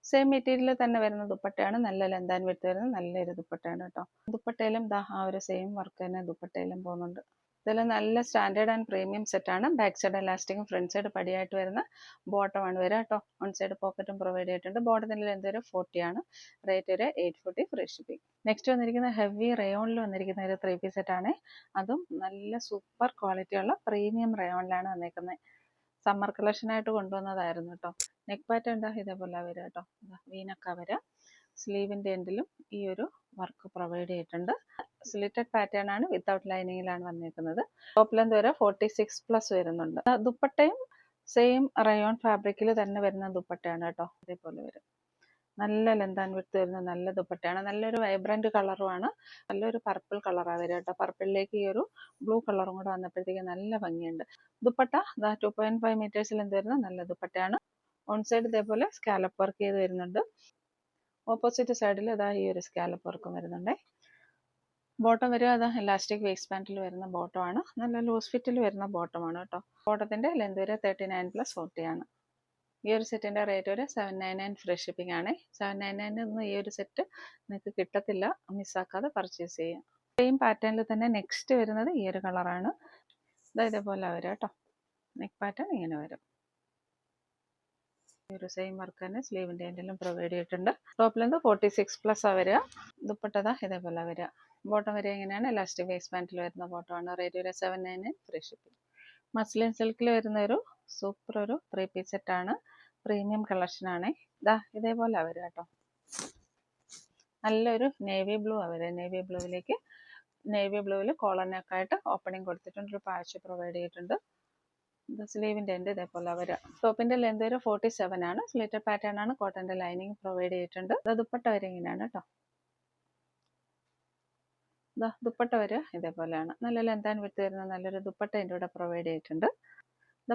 സെയിം മെറ്റീരിയൽ തന്നെ വരുന്ന ദുപ്പട്ടയാണ്. നല്ല ലെന്ത് ആൻഡ് വിഡ്ത്ത് വരുന്ന നല്ലൊരു ദുപ്പട്ടയാണ് കേട്ടോ. ദുപ്പട്ടയിലും ആ ഒരു സെയിം വർക്ക് തന്നെ ദുപ്പട്ടയിലും പോകുന്നുണ്ട്. ഇതെല്ലാം നല്ല സ്റ്റാൻഡേർഡ് ആൻഡ് പ്രീമിയം സെറ്റാണ്. ബാക്ക് സൈഡ് എലാസ്റ്റിക്കും ഫ്രണ്ട് സൈഡ് പടിയായിട്ട് വരുന്ന ബോട്ടമാണ് വരിക കേട്ടോ. ഓൺ സൈഡ് പോക്കറ്റും പ്രൊവൈഡ് ചെയ്തിട്ടുണ്ട്. ബോട്ടത്തിൻ്റെ ലെന്ത് വരെ 40 ആണ്. റേറ്റ് ഒരു 840 ഫ്രീ ഷിപ്പിംഗ്. നെക്സ്റ്റ് വന്നിരിക്കുന്ന ഹെവി റയോണിൽ വന്നിരിക്കുന്ന ഒരു 3 പീസ് സെറ്റാണ്. അതും നല്ല സൂപ്പർ ക്വാളിറ്റിയുള്ള പ്രീമിയം റയോണിലാണ് വന്നിരിക്കുന്നത്. സമ്മർ കളക്ഷനായിട്ട് കൊണ്ടുവന്നതായിരുന്നു കേട്ടോ. നെക്ക് പാറ്റേൺ ഇതേപോലെ വരിക കേട്ടോ. വീനൊക്കെ വരിക. സ്ലീവിൻ്റെ എൻഡിലും ഈ ഒരു വർക്ക് പ്രൊവൈഡ് ചെയ്തിട്ടുണ്ട്. സ്ലിറ്റഡ് പാറ്റേൺ ആണ്. വിത്തൗട്ട് ലൈനിങ്ങിലാണ് വന്നിരിക്കുന്നത്. ടോപ്പ് ലെന്ത് വരെ 46+ വരുന്നുണ്ട്. ദുപ്പട്ടയും സെയിം റയോൺ ഫാബ്രിക്കിൽ തന്നെ വരുന്ന ദുപ്പട്ടയാണ് കേട്ടോ. അതേപോലെ വരും. നല്ല ലെന്ത് ആൻഡ് വിഡ്ത്ത് വരുന്ന നല്ല ദുപ്പട്ടയാണ്. നല്ലൊരു വൈബ്രന്റ് കളറുമാണ്. നല്ലൊരു പർപ്പിൾ കളറാണ് വരിക കേട്ടോ. പർപ്പിളിലേക്ക് ഈ ഒരു ബ്ലൂ കളറും കൂടെ വന്നപ്പോഴത്തേക്ക് നല്ല ഭംഗിയുണ്ട്. ദുപ്പട്ട 2.5 മീറ്റേഴ്സിൽ എന്ത് വരുന്ന നല്ല ദുപ്പട്ടയാണ്. ഓൺ സൈഡ് ഇതേപോലെ സ്കാലപ്പ് വർക്ക് ചെയ്ത് വരുന്നുണ്ട്. ഓപ്പോസിറ്റ് സൈഡിൽ ഈ ഒരു സ്കാലപ്പ് വർക്കും വരുന്നുണ്ട്. ബോട്ടം വരിക ഇലാസ്റ്റിക് വേസ്റ്റ് ബാൻഡിൽ വരുന്ന ബോട്ടമാണ്. നല്ല ലൂസ് ഫിറ്റിൽ വരുന്ന ബോട്ടമാണ് കേട്ടോ. ബോട്ടത്തിൻ്റെ ലെന്ത് വരെ 39+40 ആണ്. ഈ ഒരു സെറ്റിൻ്റെ റേറ്റ് ഒരു 799 ഫ്രീ ഷിപ്പിംഗ് ആണ്. 799 ഈ ഒരു സെറ്റ് നിങ്ങൾക്ക് കിട്ടത്തില്ല. മിസ്സാക്കാതെ പർച്ചേസ് ചെയ്യാം. സെയിം പാറ്റേണിൽ തന്നെ നെക്സ്റ്റ് വരുന്നത് ഈ ഒരു കളറാണ്. ഇതേപോലെ വരും കേട്ടോ. നെക്ക് പാറ്റേൺ ഇങ്ങനെ വരും. ഒരു സെയിം വർക്ക് തന്നെ സ്ലീവിൻ്റെ എൻഡിലും പ്രൊവൈഡ് ചെയ്തിട്ടുണ്ട്. ടോപ്പ് ലെന്ത് 46+ വരിക. ദുപ്പട്ട ഇതേപോലെ വരിക. ബോട്ടം വരെ ഇങ്ങനെയാണ്. ഇലാസ്റ്റിക് വേസ്റ്റ് ബാൻഡിൽ വരുന്ന ബോട്ടമാണ്. റേറ്റ് ഒരു 799 ഫ്രീ ഷിപ്പിംഗ്. മസ്ലിൻ സിൽക്കിൽ വരുന്ന ഒരു സൂപ്പർ ഒരു 3 പീസ് സെറ്റാണ്. പ്രീമിയം കളക്ഷനാണ്. ഇതേപോലെ വരിക കേട്ടോ. നല്ലൊരു നേവി ബ്ലൂ അവരെ നേവി ബ്ലൂവിൽ കോളർ നെക്കായിട്ട് ഓപ്പണിംഗ് കൊടുത്തിട്ടുണ്ട്, ഒരു പാച്ച് പ്രൊവൈഡ് ചെയ്തിട്ടുണ്ട്. സ്ലീവിൻ്റെ എൻഡ് ഇതേപോലെ വരാം. ടോപ്പിന്റെ ലെന്ത് ഒരു 47 ആണ്. സ്ലിറ്റഡ് പാറ്റേൺ ആണ്. കോട്ടന്റെ ലൈനിങ് പ്രൊവൈഡ് ചെയ്തിട്ടുണ്ട്. ദുപ്പട്ട വരെ ഇങ്ങനെയാണ് കേട്ടോ. ദുപ്പട്ട വരെ ഇതേപോലെയാണ്. നല്ല ലെന്ത് ആൻഡ് വിഡ്ത്ത് വരുന്ന നല്ലൊരു ദുപ്പട്ട ഇതിൻ്റെ കൂടെ പ്രൊവൈഡ് ചെയ്തിട്ടുണ്ട്.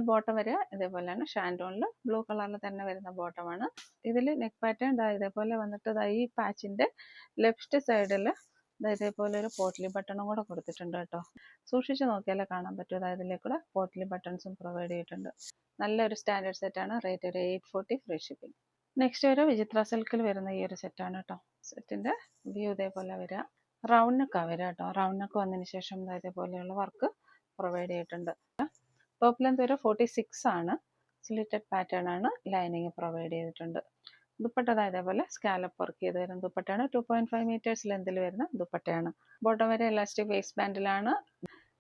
ബോട്ടം വരെ ഇതേപോലെയാണ്. ഷാൻഡോണിൽ ബ്ലൂ കളറിൽ തന്നെ വരുന്ന ബോട്ടമാണ്. ഇതിൽ നെക്ക് പാറ്റേൺ ഇതേപോലെ വന്നിട്ട് ഈ പാച്ചിന്റെ ലെഫ്റ്റ് സൈഡിൽ ഇതേപോലെ ഒരു പോട്ട്ലി ബട്ടണും കൂടെ കൊടുത്തിട്ടുണ്ട് കേട്ടോ. സൂക്ഷിച്ച് നോക്കിയാലേ കാണാൻ പറ്റും. ഇതിലേക്കൂടെ പോട്ട്ലി ബട്ടൺസും പ്രൊവൈഡ് ചെയ്തിട്ടുണ്ട്. നല്ലൊരു സ്റ്റാൻഡേർഡ് സെറ്റാണ്. റേറ്റ് ഒരു 840 ഫ്രീ ഷിപ്പിംഗ്. നെക്സ്റ്റ് ഒരു വിചിത്ര സിൽക്കിൽ വരുന്ന ഈ ഒരു സെറ്റാണ് കേട്ടോ. സെറ്റിന്റെ വ്യൂ ഇതേപോലെ വരിക. റൗണ്ട് നെക്കാണ് വരിക കേട്ടോ. റൗണ്ട് നെക്ക് വന്നതിന് ശേഷം ഇതേപോലെയുള്ള വർക്ക് പ്രൊവൈഡ് ചെയ്തിട്ടുണ്ട്. ടോപ്പ് ലെന്ത് ഒരു 46 ആണ്. സ്ലിറ്റഡ് പാറ്റേൺ ആണ്. ലൈനിങ് പ്രൊവൈഡ് ചെയ്തിട്ടുണ്ട്. ദുപ്പട്ട ഇതേപോലെ സ്കാലപ്പ് വർക്ക് ചെയ്ത് വരുന്ന ദുപ്പട്ടയാണ്. 2.5 മീറ്റേഴ്സ് ലെന്തിൽ വരുന്ന ദുപ്പട്ടയാണ്. ബോട്ടം വരെ ഇലാസ്റ്റിക് വേസ്റ്റ് ബാൻഡിലാണ്.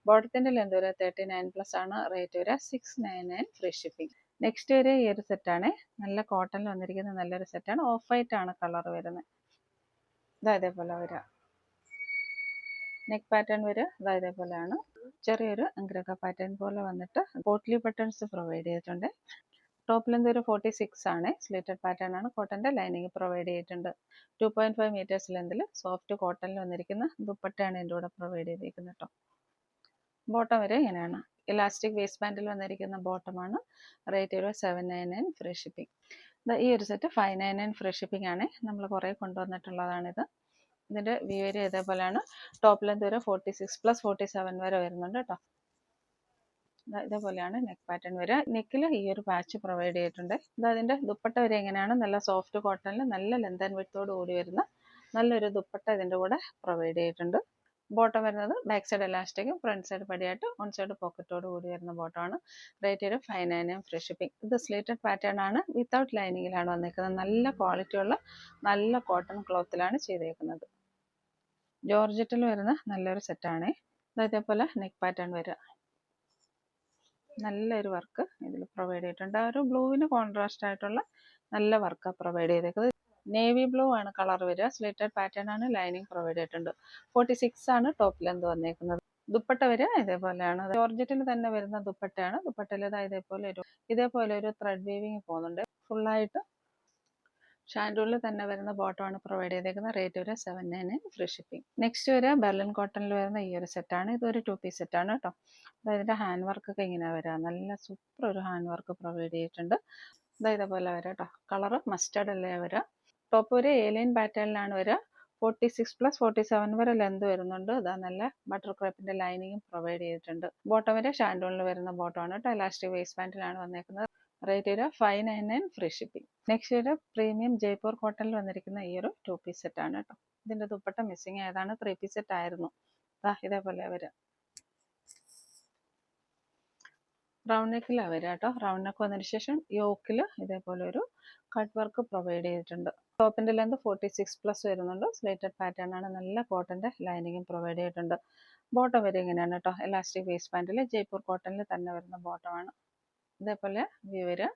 ബോട്ടത്തിന്റെ ലെന്ത് ഒരു 39+ ആണ്. റേറ്റ് ഒരു 699 ഫ്രീ ഷിപ്പിംഗ്. നെക്സ്റ്റ് ഒരു ഈ ഒരു സെറ്റാണ്. നല്ല കോട്ടണിൽ വന്നിരിക്കുന്ന നല്ലൊരു സെറ്റാണ്. ഓഫ് വൈറ്റ് ആണ് കളർ വരുന്നത്. ഇതേപോലെ വരിക. നെക്ക് പാറ്റേൺ വരിക ഇതേപോലെയാണ്. ചെറിയൊരു അംഗ്രക പാറ്റേൺ പോലെ വന്നിട്ട് പോട്ട്ലി ബട്ടൺസ് പ്രൊവൈഡ് ചെയ്തിട്ടുണ്ട്. ടോപ്പ് ലെന്ത് ഒരു 46 ആണ്. സ്ലിറ്റഡ് പാറ്റേൺ ആണ്. കോട്ടന്റെ ലൈനിങ് പ്രൊവൈഡ് ചെയ്തിട്ടുണ്ട്. 2.5 മീറ്റേഴ്സ് ലെന്തിൽ സോഫ്റ്റ് കോട്ടണിൽ വന്നിരിക്കുന്ന ദുപ്പട്ടയാണ് ഇതിൻ്റെ കൂടെ പ്രൊവൈഡ് ചെയ്തിരിക്കുന്നത് കേട്ടോ. ബോട്ടം വരെ ഇങ്ങനെയാണ്. ഇലാസ്റ്റിക് വേസ്റ്റ് ബാൻഡിൽ വന്നിരിക്കുന്ന ബോട്ടമാണ്. റേറ്റ് ഒരു 799 ഫ്രീ ഷിപ്പിംഗ്. ഈ ഒരു സെറ്റ് 599 ഫ്രീ ഷിപ്പിംഗ് ആണ്. നമ്മൾ കുറേ കൊണ്ടുവന്നിട്ടുള്ളതാണിത്. ഇതിന്റെ വ്യൂ ഏരിയ ഇതേപോലെയാണ്. ടോപ്പ് ലെന്ത് വരെ 46+47 വരെ വരുന്നുണ്ട് കേട്ടോ. ഇതേപോലെയാണ് നെക്ക് പാറ്റേൺ വരിക. നെക്കിൽ ഈ ഒരു പാച്ച് പ്രൊവൈഡ് ചെയ്തിട്ടുണ്ട്. അതിന്റെ ദുപ്പട്ട വരെ എങ്ങനെയാണ്. നല്ല സോഫ്റ്റ് കോട്ടണിൽ നല്ല ലെന്ത് ആൻഡ് വിഡ്ത്തോട് കൂടി വരുന്ന നല്ലൊരു ദുപ്പട്ട ഇതിന്റെ കൂടെ പ്രൊവൈഡ് ചെയ്തിട്ടുണ്ട്. ബോട്ടം വരുന്നത് ബാക്ക് സൈഡ് എലാസ്റ്റിക്കും ഫ്രണ്ട് സൈഡ് പടിയായിട്ട് ഓൺ സൈഡ് പോക്കറ്റോട് കൂടി വരുന്ന ബോട്ടമാണ്. റേറ്റ് ഒരു 599 ഫ്രീ ഷിപ്പിംഗ്. ഇത് സ്ലിറ്റഡ് പാറ്റേൺ ആണ്. വിത്തൗട്ട് ലൈനിങ്ങിലാണ് വന്നിരിക്കുന്നത്. നല്ല ക്വാളിറ്റിയുള്ള നല്ല കോട്ടൺ ക്ലോത്തിലാണ് ചെയ്തേക്കുന്നത്. ജോർജറ്റിൽ വരുന്ന നല്ലൊരു സെറ്റാണ്. ഇതേപോലെ നെക്ക് പാറ്റേൺ വരിക. നല്ലൊരു വർക്ക് ഇതിൽ പ്രൊവൈഡ് ചെയ്തിട്ടുണ്ട്. ആ ഒരു ബ്ലൂവിന് കോൺട്രാസ്റ്റ് ആയിട്ടുള്ള നല്ല വർക്കാണ് പ്രൊവൈഡ് ചെയ്തേക്കുന്നത്. നേവി ബ്ലൂ ആണ് കളർ വരിക. സ്ലിറ്റഡ് പാറ്റേൺ ആണ്. ലൈനിങ് പ്രൊവൈഡ് ചെയ്തിട്ടുണ്ട്. 46 ആണ് ടോപ്പ് ലെന്ത് വന്നേക്കുന്നത്. ദുപ്പട്ട വരിക ഇതേപോലെയാണ്. ജോർജറ്റിൽ തന്നെ വരുന്ന ദുപ്പട്ടയാണ്. ദുപ്പട്ടയിൽ ഇതേപോലെ ഒരു ത്രെഡ് വീവിങ് പോകുന്നുണ്ട്. ഫുള്ളായിട്ട് ഷാൻഡൂളിൽ തന്നെ വരുന്ന ബോട്ടമാണ് പ്രൊവൈഡ് ചെയ്തേക്കുന്നത്. റേറ്റ് ഒരു 799 ഫ്രീ ഷിപ്പിംഗ്. നെക്സ്റ്റ് വരിക ബെർലിൻ കോട്ടണിൽ വരുന്ന ഈ ഒരു സെറ്റാണ്. ഇതൊരു 2 പീസ് സെറ്റാണ് കേട്ടോ. ഇതിന്റെ ഹാൻഡ് വർക്ക് ഒക്കെ ഇങ്ങനെ വരിക. നല്ല സൂപ്പർ ഒരു ഹാൻഡ് വർക്ക് പ്രൊവൈഡ് ചെയ്തിട്ടുണ്ട്. ഇതേപോലെ വരിക കേട്ടോ. കളറ് മസ്റ്റേർഡ് അല്ലേ വരിക. ടോപ്പ് ഒരു ഏലിയൻ പാറ്റേണിലാണ് വരിക. 46+47 വരെ ലെന്ത് വരുന്നുണ്ട്. നല്ല ബട്ടർ ക്രേപ്പിന്റെ ലൈനിങ്ങും പ്രൊവൈഡ് ചെയ്തിട്ടുണ്ട്. ബോട്ടം വരെ ഷാൻഡൂളിൽ വരുന്ന ബോട്ടമാണ് കേട്ടോ. ഇലാസ്റ്റിക് വേസ്റ്റ് ബാൻഡിലാണ് വന്നേക്കുന്നത്. റേറ്റ് ഒരു 599 ഫ്രീ ഷിപ്പിംഗ്. നെക്സ്റ്റ് ഒരു പ്രീമിയം ജയ്പൂർ കോട്ടണിൽ വന്നിരിക്കുന്ന ഈ ഒരു 2 പീസ് സെറ്റാണ് കേട്ടോ. ഇതിന്റെ ദുപ്പട്ട മിസ്സിങ് ആയതാണ്. 3 പീസ് സെറ്റ് ആയിരുന്നു. ഇതേപോലെ വരിക. റൗണ്ട് നെക്കിലാണ് വരിക കേട്ടോ. റൗണ്ട് നെക്ക് വന്നതിന് ശേഷം യോക്കിൽ ഇതേപോലെ ഒരു കട്ട് വർക്ക് പ്രൊവൈഡ് ചെയ്തിട്ടുണ്ട്. ടോപ്പിന്റെ ലെന്ത് 46+ വരുന്നുണ്ട്. സ്ലേറ്റഡ് പാറ്റേൺ ആണ്. നല്ല കോട്ടന്റെ ലൈനിങ്ങും പ്രൊവൈഡ് ചെയ്തിട്ടുണ്ട്. ബോട്ടം വരെ ഇങ്ങനെയാണ് കേട്ടോ. ഇലാസ്റ്റിക് വേസ്റ്റ് ബാൻഡിൽ ജയ്പൂർ കോട്ടണിൽ തന്നെ വരുന്ന ബോട്ടമാണ്. ഇതേപോലെ വ്യൂ വരിക.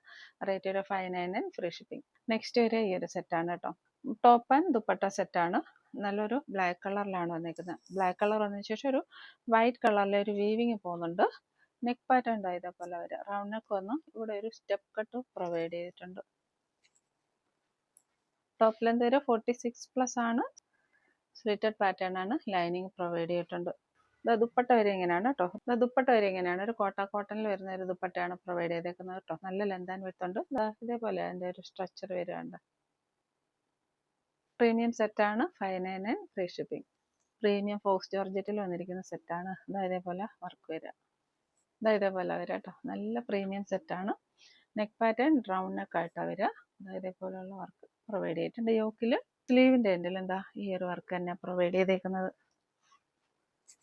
റേറ്റ് ഒരു 599 ഫ്രീ ഷിപ്പിംഗ്. നെക്സ്റ്റ് വരെ ഈ ഒരു സെറ്റാണ് കേട്ടോ. ടോപ്പ് ആൻഡ് ദുപ്പട്ട സെറ്റാണ്. നല്ലൊരു ബ്ലാക്ക് കളറിലാണ് വന്നിരിക്കുന്നത്. ബ്ലാക്ക് കളർ വന്നതിന് ശേഷം ഒരു വൈറ്റ് കളറിലെ ഒരു വീവിങ് പോകുന്നുണ്ട്. നെക്ക് പാറ്റേൺ ഇതേപോലെ വരിക. റൗണ്ട് നെക്ക് വന്ന് ഇവിടെ ഒരു സ്റ്റെപ്പ് കട്ട് പ്രൊവൈഡ് ചെയ്തിട്ടുണ്ട്. ടോപ്പ് ലെന്ത് ഒരു 46+ ആണ്. സ്ലിറ്റഡ് പാറ്റേൺ ആണ്. ലൈനിങ് പ്രൊവൈഡ് ചെയ്തിട്ടുണ്ട്. ദുപ്പട്ട വരെ ഇങ്ങനെയാണ് കേട്ടോ. ദുപ്പട്ട വരെ ഇങ്ങനെയാണ്. ഒരു കോട്ടണിൽ വരുന്ന ഒരു ദുപ്പട്ടയാണ് പ്രൊവൈഡ് ചെയ്തേക്കുന്നത് കേട്ടോ. നല്ല ലെന്ത് ആൻഡ് വിഡ്ത്ത് ഉണ്ട്. ഇതേപോലെ അതിന്റെ ഒരു സ്ട്രക്ചർ വരികയുണ്ട്. പ്രീമിയം സെറ്റാണ്. 599 ഫ്രീ ഷിപ്പിംഗ്. പ്രീമിയം ഫോക്സ് ജോർജറ്റിൽ വന്നിരിക്കുന്ന സെറ്റാണ്. ഇതേപോലെ വർക്ക് വരിക. ഇതേപോലെ വരിക കേട്ടോ. നല്ല പ്രീമിയം സെറ്റാണ്. നെക്ക് പാറ്റേൺ റൗണ്ട് നെക്ക് ആയിട്ടാണ് വരിക. ഇതേപോലെയുള്ള വർക്ക് പ്രൊവൈഡ് ചെയ്തിട്ടുണ്ട്. യോക്കിൽ സ്ലീവിന്റെ എൻഡിൽ ഈ ഒരു വർക്ക് തന്നെ പ്രൊവൈഡ് ചെയ്തേക്കുന്നത്.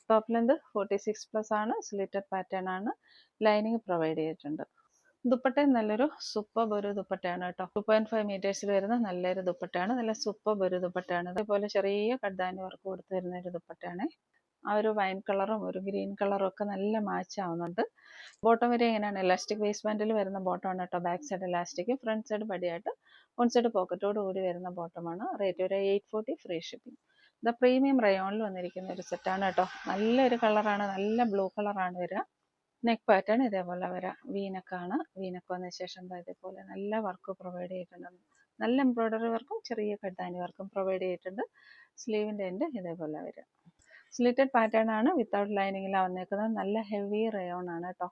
ടോപ്പ് ലെന്ത് 46+ ആണ്. സ്ലിറ്റഡ് പാറ്റേൺ ആണ്. ലൈനിങ് പ്രൊവൈഡ് ചെയ്തിട്ടുണ്ട്. ദുപ്പട്ട നല്ലൊരു സൂപ്പർ ഒരു ദുപ്പട്ടയാണ് കേട്ടോ. 2.5 മീറ്റേഴ്സിൽ വരുന്ന നല്ലൊരു ദുപ്പട്ടയാണ്. നല്ല സൂപ്പർ ഒരു ദുപ്പട്ടയാണ്. അതേപോലെ ചെറിയ കഡ്ദാനി വർക്ക് കൊടുത്ത് വരുന്ന ഒരു ദുപ്പട്ടയാണ്. ആ ഒരു വൈൻ കളറും ഒരു ഗ്രീൻ കളറും ഒക്കെ നല്ല മാച്ച് ആവുന്നുണ്ട്. ബോട്ടം വരെ എങ്ങനെയാണ്. ഇലാസ്റ്റിക് വേസ്റ്റ് ബാൻഡിൽ വരുന്ന ബോട്ടമാണ് കേട്ടോ. Back side elastic front side പടിയായിട്ട് വൺ സൈഡ് പോക്കറ്റോട് കൂടി വരുന്ന ബോട്ടമാണ്. റേറ്റ് ഒരു 840, ഫ്രീ ഷിപ്പിംഗ്. ഇത് പ്രീമിയം റയോണിൽ വന്നിരിക്കുന്ന ഒരു സെറ്റാണ് കേട്ടോ. നല്ലൊരു കളറാണ്, നല്ല ബ്ലൂ കളറാണ് വരിക. നെക്ക് പാറ്റേൺ ഇതേപോലെ വരാം. വീനക്കാണ്. വീനക്ക് വന്ന ശേഷം ഇതേപോലെ നല്ല വർക്ക് പ്രൊവൈഡ് ചെയ്തിട്ടുണ്ട്. നല്ല എംബ്രോയ്ഡറി വർക്കും ചെറിയ കട്ടാനി വർക്കും പ്രൊവൈഡ് ചെയ്തിട്ടുണ്ട്. സ്ലീവിൻ്റെ എൻഡ് ഇതേപോലെ വരിക. സ്ലിറ്റഡ് പാറ്റേൺ ആണ്, വിത്തൗട്ട് ലൈനിങ്ങിലാണ് വന്നേക്കുന്നത്. നല്ല ഹെവി റയോൺ ആണ് കേട്ടോ.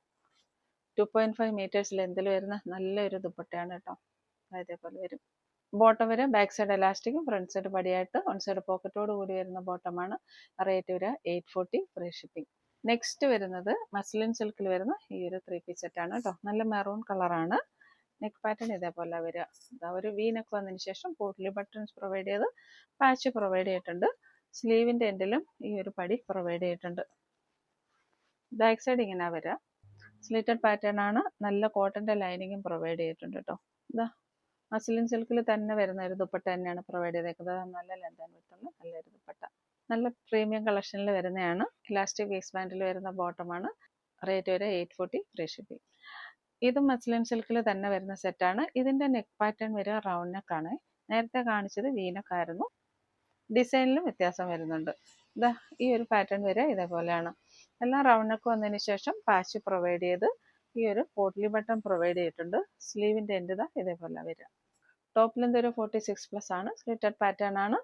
2.5 മീറ്റേഴ്സ് ലെന്തിൽ വരുന്ന നല്ലൊരു ദുപ്പട്ടയാണ് കേട്ടോ. ഇതേപോലെ വരും. ബോട്ടം വരെ ബാക്ക് സൈഡ് എലാസ്റ്റിക്കും ഫ്രണ്ട് സൈഡ് പടിയായിട്ട് വൺ സൈഡ് പോക്കറ്റോട് കൂടി വരുന്ന ബോട്ടമാണ്. റേറ്റ് വരിക 840, ഫ്രീ ഷിപ്പിംഗ്. നെക്സ്റ്റ് വരുന്നത് മസ്ലിൻ സിൽക്കിൽ വരുന്ന ഈ ഒരു 3 പീസ് സെറ്റാണ് കേട്ടോ. നല്ല മെറൂൺ കളറാണ്. നെക്ക് പാറ്റേൺ ഇതേപോലെ വരിക. ഒരു വി നെക്ക് വന്നതിന് ശേഷം പോട്ട്ലി ബട്ടൺസ് പ്രൊവൈഡ് ചെയ്ത് പാച്ച് പ്രൊവൈഡ് ചെയ്തിട്ടുണ്ട്. സ്ലീവിൻ്റെ എൻഡിലും ഈ ഒരു പടി പ്രൊവൈഡ് ചെയ്തിട്ടുണ്ട്. ബാക്ക് സൈഡ് ഇങ്ങനെ വരിക. സ്ലിറ്റഡ് പാറ്റേൺ ആണ്. നല്ല കോട്ടൻ്റെ ലൈനിങ്ങും പ്രൊവൈഡ് ചെയ്തിട്ടുണ്ട് കേട്ടോ. മസ്ലിൻ സിൽക്കിൽ തന്നെ വരുന്ന ഒരു ദുപ്പട്ട തന്നെയാണ് പ്രൊവൈഡ് ചെയ്തേക്കുന്നത്. നല്ല ലെന്ത് ആൻഡ് വിഡ്ത്തുള്ള നല്ലൊരു ദുപ്പട്ട. നല്ല പ്രീമിയം കളക്ഷനിൽ വരുന്നതാണ്. ഇലാസ്റ്റിക് വേസ്റ്റ് ബാൻഡിൽ വരുന്ന ബോട്ടമാണ്. റേറ്റ് വരെ 840, ഫ്രീ ഷിപ്പിംഗ്. ഇതും മസ്ലിൻ സിൽക്കിൽ തന്നെ വരുന്ന സെറ്റാണ്. ഇതിൻ്റെ നെക്ക് പാറ്റേൺ വരിക റൗണ്ട് നെക്കാണ്. നേരത്തെ കാണിച്ചത് വീനക്കായിരുന്നു. ഡിസൈനിലും വ്യത്യാസം വരുന്നുണ്ട്. ഈ ഒരു പാറ്റേൺ വരെ ഇതേപോലെയാണ്. എല്ലാം റൗണ്ട് നെക്ക് വന്നതിന് ശേഷം പാച്ച് പ്രൊവൈഡ് ചെയ്ത് ഈ ഒരു പോട്ട്ലി ബട്ടൺ പ്രൊവൈഡ് ചെയ്തിട്ടുണ്ട്. സ്ലീവിൻ്റെ എൻഡ് ഇതേപോലെ വരിക. ടോപ്പ് ലെന്ത് ഒരു 46+ ആണ്. സ്ലിറ്റഡ് പാറ്റേൺ ആണ്.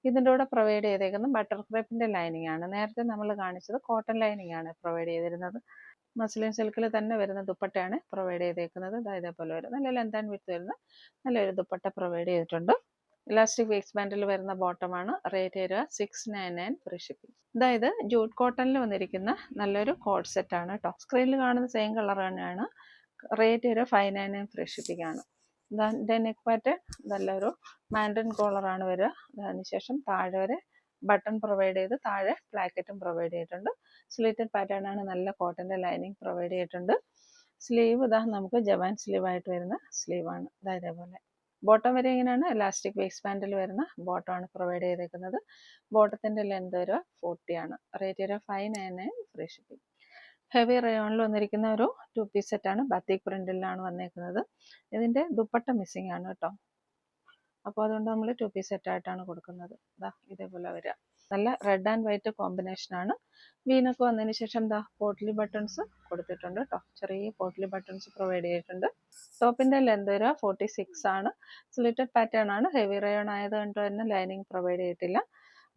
ഇതിൻ്റെ കൂടെ പ്രൊവൈഡ് ചെയ്തേക്കുന്നത് ബട്ടർ ക്രേപ്പിൻ്റെ ലൈനിങ് ആണ്. നേരത്തെ നമ്മൾ കാണിച്ചത് കോട്ടൺ ലൈനിങ് ആണ് പ്രൊവൈഡ് ചെയ്തിരുന്നത്. മസ്ലിൻ സിൽക്കിൽ തന്നെ വരുന്ന ദുപ്പട്ടയാണ് പ്രൊവൈഡ് ചെയ്തേക്കുന്നത്. ഇതേപോലെ വരും. നല്ല ലെന്ത് ആൻഡ് വിഡ്ത്ത് വരുന്ന നല്ലൊരു ദുപ്പട്ട പ്രൊവൈഡ് ചെയ്തിട്ടുണ്ട്. ഇലാസ്റ്റിക് വേസ്റ്റ് ബാൻഡിൽ വരുന്ന ബോട്ടമാണ്. റേറ്റ് വരിക 699, ഫ്രീ ഷിപ്പിംഗ്. അതായത് ജൂട്ട് കോട്ടണിൽ വന്നിരിക്കുന്ന നല്ലൊരു കോഡ് സെറ്റ് ആണ് കേട്ടോ. സ്ക്രീനിൽ കാണുന്ന സെയിം കളർ തന്നെയാണ്. റേറ്റ് വരിക 599, ഫ്രീ ഷിപ്പിംഗ് ആണ്. നെക്ക് പാറ്റേൺ നല്ലൊരു മാൻഡൻ കോളറാണ് വരിക. അതിനുശേഷം താഴെ വരെ ബട്ടൺ പ്രൊവൈഡ് ചെയ്ത് താഴെ പ്ലാക്കറ്റും പ്രൊവൈഡ് ചെയ്തിട്ടുണ്ട്. സ്ലിറ്റഡ് പാറ്റേൺ ആണ്. നല്ല കോട്ടൻ്റെ ലൈനിങ് പ്രൊവൈഡ് ചെയ്തിട്ടുണ്ട്. സ്ലീവ് നമുക്ക് ജവാൻ സ്ലീവ് ആയിട്ട് വരുന്ന സ്ലീവാണ്. ഇതേപോലെ ബോട്ടം വരെ ഇങ്ങനെയാണ്. ഇലാസ്റ്റിക് വേസ്റ്റ് ബാൻഡിൽ വരുന്ന ബോട്ടമാണ് പ്രൊവൈഡ് ചെയ്തേക്കുന്നത്. ബോട്ടത്തിൻ്റെ ലെന്ത് വരിക 40 ആണ്. റേറ്റ് വരിക 599, ഫ്രീ ഷിപ്പിംഗ്. ഹെവി റയോണിൽ വന്നിരിക്കുന്ന ഒരു 2 പീസ് സെറ്റാണ്. ബത്തിക് പ്രിന്റിലാണ് വന്നേക്കുന്നത്. ഇതിൻ്റെ ദുപ്പട്ട മിസ്സിംഗ് ആണ് കേട്ടോ. അപ്പോൾ അതുകൊണ്ട് നമ്മൾ 2 പീസ് സെറ്റായിട്ടാണ് കൊടുക്കുന്നത്. ഇതേപോലെ വരിക. നല്ല റെഡ് ആൻഡ് വൈറ്റ് കോമ്പിനേഷനാണ്. വീനൊക്കെ വന്നതിന് ശേഷം പോട്ട്ലി ബട്ടൺസ് കൊടുത്തിട്ടുണ്ട് കേട്ടോ. ചെറിയ പോട്ട്ലി ബട്ടൺസ് പ്രൊവൈഡ് ചെയ്തിട്ടുണ്ട്. ടോപ്പിൻ്റെ ലെന്ത് വരിക 46 ആണ്. സ്ലിറ്റഡ് പാറ്റേൺ ആണ്. ഹെവി റയോൺ ആയതുകൊണ്ട് തന്നെ ലൈനിങ് പ്രൊവൈഡ് ചെയ്തിട്ടില്ല.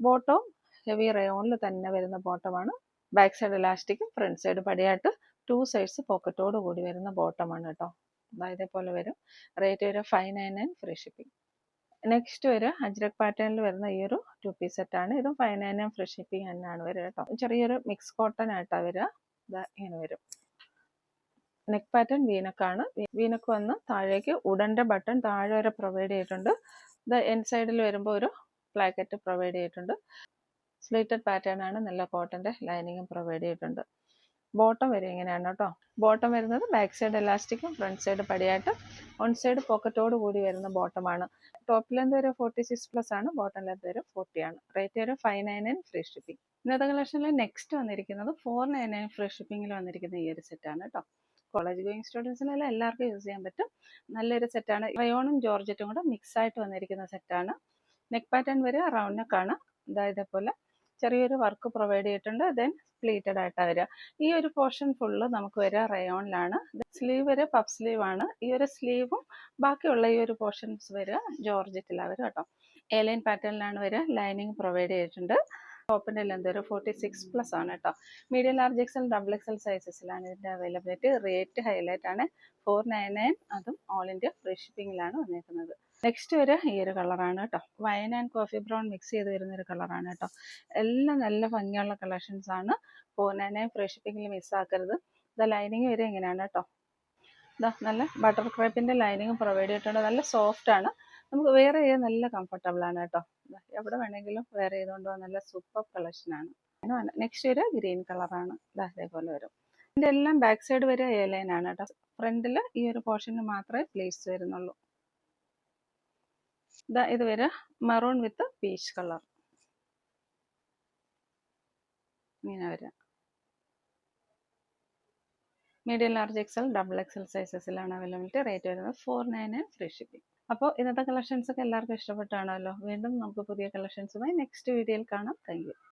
ബോട്ടവും ഹെവി റയോണിൽ തന്നെ വരുന്ന ബോട്ടമാണ്. ബാക്ക് സൈഡ് ഇലാസ്റ്റിക്കും ഫ്രണ്ട് സൈഡ് പടിയായിട്ട് 2 സൈഡ്സ് പോക്കറ്റോട് കൂടി വരുന്ന ബോട്ടമാണ് കേട്ടോ. ഇതേപോലെ വരും. റേറ്റ് വരിക 599, ഫ്രീ ഷിപ്പിംഗ്. നെക്സ്റ്റ് വരിക അജ്രക് പാറ്റേണിൽ വരുന്ന ഈ ഒരു 2 പീസ് സെറ്റാണ്. ഇതും 599, ഫ്രീ ഷിപ്പിംഗ് തന്നെയാണ് വരിക കേട്ടോ. ചെറിയൊരു മിക്സ് കോട്ടൺ ആയിട്ടാണ് വരിക. ഇങ്ങനെ വരും. Neck pattern വീനക്കാണ്. വീനക്ക് വന്ന് താഴേക്ക് ഉടൻ്റെ ബട്ടൺ താഴെ വരെ പ്രൊവൈഡ് ചെയ്തിട്ടുണ്ട്. എൻഡ് സൈഡിൽ വരുമ്പോൾ ഒരു പ്ലാക്കറ്റ് പ്രൊവൈഡ് ചെയ്തിട്ടുണ്ട്. സ്ലിറ്റഡ് പാറ്റേൺ ആണ്. നല്ല കോട്ടൻ്റെ ലൈനിങ്ങും പ്രൊവൈഡ് ചെയ്തിട്ടുണ്ട്. ബോട്ടം വരെ ഇങ്ങനെയാണ് കേട്ടോ. ബോട്ടം വരുന്നത് ബാക്ക് സൈഡ് എലാസ്റ്റിക്കും ഫ്രണ്ട് സൈഡ് പടിയായിട്ട് വൺ സൈഡ് പോക്കറ്റോട് കൂടി വരുന്ന ബോട്ടമാണ്. ടോപ്പ് ലെന്ത് വരെ 46+ ആണ്. ബോട്ടം ലെന്ത് വരെ 40 ആണ്. റേറ്റ് വരെ 599, ഫ്രീ ഷിപ്പിംഗ്. ഇന്നത്തെ കളക്ഷനിൽ നെക്സ്റ്റ് വന്നിരിക്കുന്നത് 499, ഫ്രീ ഷിപ്പിംഗിൽ വന്നിരിക്കുന്ന ഈ ഒരു സെറ്റാണ് കേട്ടോ. കോളേജ് ഗോയിങ് സ്റ്റുഡൻസിനെല്ലാം എല്ലാവർക്കും യൂസ് ചെയ്യാൻ പറ്റും. നല്ലൊരു സെറ്റാണ്. റയോണും ജോർജറ്റും കൂടെ മിക്സ് ആയിട്ട് വന്നിരിക്കുന്ന സെറ്റാണ്. നെക്ക് പാറ്റേൺ വരെ റൗണ്ട് നെക്കാണ്. ഇതേപോലെ ചെറിയൊരു വർക്ക് പ്രൊവൈഡ് ചെയ്തിട്ടുണ്ട്. ദെൻ പ്ലീറ്റഡ് ആയിട്ടാണ് വരിക. ഈ ഒരു പോർഷൻ ഫുള്ള് നമുക്ക് വരിക റയോണിലാണ്. സ്ലീവ് വരെ പഫ് സ്ലീവ് ആണ്. ഈ ഒരു സ്ലീവും ബാക്കിയുള്ള ഈ ഒരു പോർഷൻസ് വരിക ജോർജറ്റിലാണ് വരിക കേട്ടോ. എലൈൻ പാറ്റേണിലാണ് വരിക. ലൈനിങ് പ്രൊവൈഡ് ചെയ്തിട്ടുണ്ട്. ടോപ്പിൻ്റെ ലെന്ത് ഒരു 46+ ആണ് കേട്ടോ. Medium, large XL, double XL സൈസസിലാണ് ഇതിൻ്റെ അവൈലബിലിറ്റി. റേറ്റ് ഹൈലൈറ്റ് ആണ്. 499, അതും ഓൾ ഇന്ത്യ ഫ്രീ ഷിപ്പിംഗിലാണ് വന്നിരിക്കുന്നത്. നെക്സ്റ്റ് വരെ ഈ ഒരു കളറാണ് കേട്ടോ. Wine and coffee brown mix ചെയ്ത് വരുന്നൊരു കളറാണ് കേട്ടോ. എല്ലാം നല്ല ഭംഗിയുള്ള കളക്ഷൻസ് ആണ്. 499, ഫ്രീ ഷിപ്പിംഗിൽ മിസ്സാക്കരുത്. ലൈനിങ് വരെ ഇങ്ങനെയാണ് കേട്ടോ. നല്ല ബട്ടർ ക്രേപ്പിൻ്റെ ലൈനിങ് പ്രൊവൈഡ് ചെയ്തിട്ടുണ്ട്. നല്ല സോഫ്റ്റ് ആണ്. നമുക്ക് വെയർ ചെയ്യാൻ നല്ല കംഫർട്ടബിൾ ആണ് കേട്ടോ. എവിടെ വേണമെങ്കിലും വെയർ ചെയ്തുകൊണ്ട് പോകാൻ നല്ല സൂപ്പർ കളക്ഷനാണ്. നെക്സ്റ്റ് വരെ ഗ്രീൻ കളറാണ്. അതേപോലെ വരും. ഇതിൻ്റെ എല്ലാം ബാക്ക് സൈഡ് വരെ എ ലൈൻ ആണ് കേട്ടോ. ഫ്രണ്ടിൽ ഈ ഒരു പോർഷന് മാത്രമേ പ്ലീറ്റ്സ് വരുന്നുള്ളൂ. ഇത് വരെ മെറൂൺ വിത്ത് പീച്ച് കളർ ഇങ്ങനെ വരാം. Medium, large XL, double XL സൈസസിലാണ് അവൈലബിലിറ്റി. റേറ്റ് വരുന്നത് 499, ഫ്രീ ഷിപ്പിംഗ്. അപ്പോൾ ഇന്നത്തെ കളക്ഷൻസ് ഒക്കെ എല്ലാവർക്കും ഇഷ്ടപ്പെട്ടാണല്ലോ. വീണ്ടും നമുക്ക് പുതിയ കളക്ഷൻസുമായി നെക്സ്റ്റ് വീഡിയോയിൽ കാണാം. Thank you.